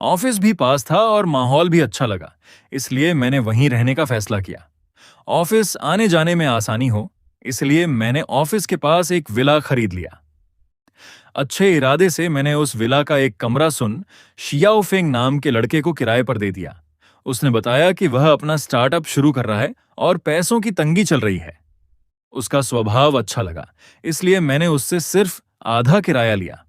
Office भी पास था और माहौल भी अच्छा लगा, इसलिए मैंने वहीं रहने का फैसला किया। ऑफिस आने जाने में आसानी हो, इसलिए मैंने ऑफिस के पास एक विला खरीद लिया। अच्छे इरादे से मैंने उस विला का एक कमरा सुन शियाओफेंग नाम के लड़के को किराए पर दे दिया। उसने बताया कि वह अपना स्टार्टअप शुरू कर रहा है और पैसों की तंगी चल रही है। उसका स्वभाव अच्छा लगा, इसलिए मैंने उससे सिर्फ आधा किराया लिया।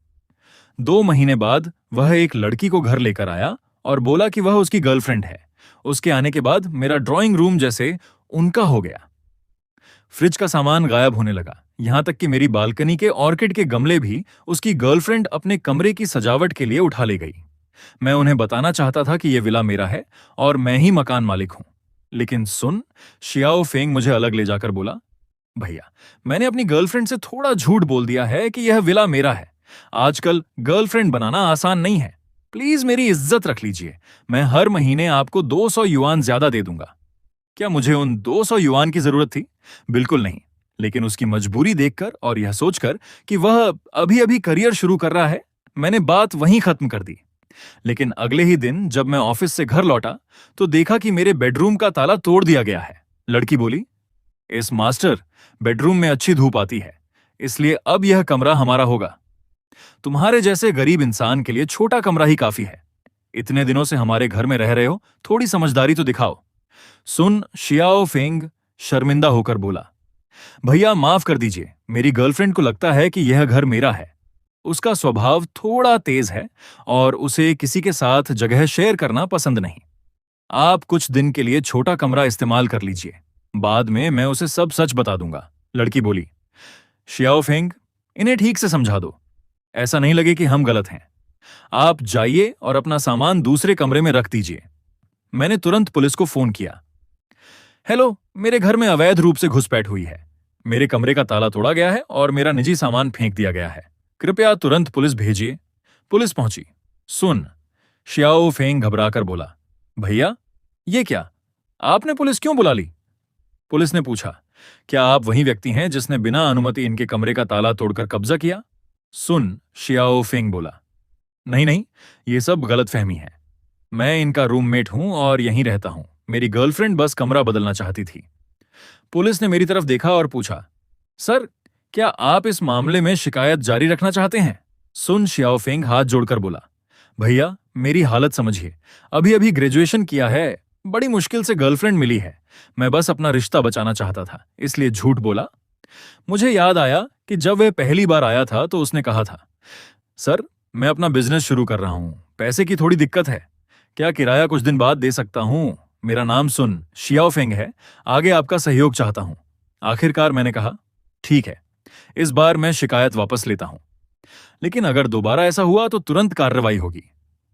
2 महीने बाद वह एक लड़की को घर लेकर आया और बोला कि वह उसकी गर्लफ्रेंड है। उसके आने के बाद मेरा ड्राइंग रूम जैसे उनका हो गया। फ्रिज का सामान गायब होने लगा, यहां तक कि मेरी बालकनी के ऑर्किड के गमले भी उसकी गर्लफ्रेंड अपने कमरे की सजावट के लिए उठा ले गई। मैं उन्हें बताना चाहता था कि यह विला मेरा है और मैं ही मकान मालिक हूं। लेकिन सुन, शियाओ फेंग मुझे अलग ले जाकर बोला, भैया, मैंने अपनी गर्लफ्रेंड से थोड़ा झूठ बोल दिया है कि यह विला मेरा है। आजकल गर्लफ्रेंड बनाना आसान नहीं है। प्लीज मेरी इज्जत रख लीजिए। मैं हर महीने आपको 200 युआन ज्यादा दे दूंगा। क्या मुझे उन 200 युआन की जरूरत थी? बिल्कुल नहीं। लेकिन उसकी मजबूरी देखकर और यह सोचकर कि वह अभी अभी करियर शुरू कर रहा है, मैंने बात वहीं खत्म कर दी। लेकिन अगले ही दिन जब मैं ऑफिस से घर लौटा तो देखा कि मेरे बेडरूम का ताला तोड़ दिया गया है। लड़की बोली, इस मास्टर, बेडरूम में अच्छी धूप आती है, इसलिए अब यह कमरा हमारा होगा। तुम्हारे जैसे गरीब इंसान के लिए छोटा कमरा ही काफी है। इतने दिनों से हमारे घर में रह रहे हो, थोड़ी समझदारी तो दिखाओ। सुन, शियाओ फेंग शर्मिंदा होकर बोला, भैया माफ कर दीजिए, मेरी गर्लफ्रेंड को लगता है कि यह घर मेरा है। उसका स्वभाव थोड़ा तेज है और उसे किसी के साथ जगह शेयर करना पसंद नहीं। आप कुछ दिन के लिए छोटा कमरा इस्तेमाल कर लीजिए, बाद में मैं उसे सब सच बता दूंगा। लड़की बोली, शियाओ फेंग, इन्हें ठीक से समझा दो, ऐसा नहीं लगे कि हम गलत हैं। आप जाइए और अपना सामान दूसरे कमरे में रख दीजिए। मैंने तुरंत पुलिस को फोन किया। हेलो, मेरे घर में अवैध रूप से घुसपैठ हुई है। मेरे कमरे का ताला तोड़ा गया है और मेरा निजी सामान फेंक दिया गया है। कृपया तुरंत पुलिस भेजिए। पुलिस पहुंची। सुन, शियाओ फेंग घबराकर बोला, भैया, ये क्या? आपने पुलिस क्यों बुला ली? पुलिस ने पूछा, क्या आप वही व्यक्ति हैं जिसने बिना अनुमति इनके कमरे का ताला तोड़कर कब्जा किया? सुन, शियाओ फेंग बोला, नहीं नहीं, ये सब गलतफहमी है। मैं इनका रूममेट हूं और यहीं रहता हूं। मेरी गर्लफ्रेंड बस कमरा बदलना चाहती थी। पुलिस ने मेरी तरफ देखा और पूछा, सर, क्या आप इस मामले में शिकायत जारी रखना चाहते हैं? सुन शियाओफेंग हाथ जोड़कर बोला, भैया, मेरी हालत समझिए। अभी अभी ग्रेजुएशन किया है, बड़ी मुश्किल से गर्लफ्रेंड मिली है। मैं बस अपना रिश्ता बचाना चाहता था, इसलिए झूठ बोला। मुझे याद आया कि जब वह पहली बार आया था तो उसने कहा था, सर, मैं अपना बिजनेस शुरू कर रहा हूं, पैसे की थोड़ी दिक्कत है, क्या किराया कुछ दिन बाद दे सकता हूं? मेरा नाम सुन शियाओफेंग है, आगे आपका सहयोग चाहता हूं। आखिरकार मैंने कहा, ठीक है, इस बार मैं शिकायत वापस लेता हूं, लेकिन अगर दोबारा ऐसा हुआ तो तुरंत कार्रवाई होगी।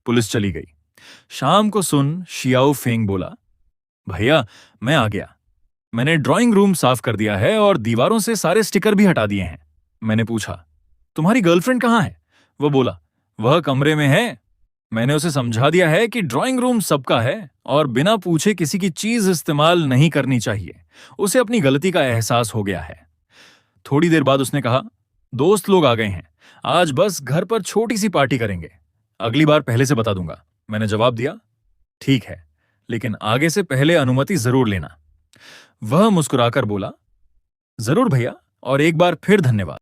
पुलिस चली गई। शाम को सुन शियाओफेंग बोला, भैया, मैं आ गया। मैंने ड्राइंग रूम साफ कर दिया है और दीवारों से सारे स्टिकर भी हटा दिए हैं। मैंने पूछा, तुम्हारी गर्लफ्रेंड कहाँ है? वो बोला, वह कमरे में है। मैंने उसे समझा दिया है कि ड्राइंग रूम सबका है और बिना पूछे किसी की चीज इस्तेमाल नहीं करनी चाहिए। उसे अपनी गलती का एहसास हो गया है। थोड़ी देर बाद उसने कहा, दोस्त लोग आ गए हैं, आज बस घर पर छोटी सी पार्टी करेंगे, अगली बार पहले से बता दूंगा। मैंने जवाब दिया, ठीक है, लेकिन आगे से पहले अनुमति जरूर लेना। वह मुस्कुराकर बोला, जरूर भैया, और एक बार फिर धन्यवाद।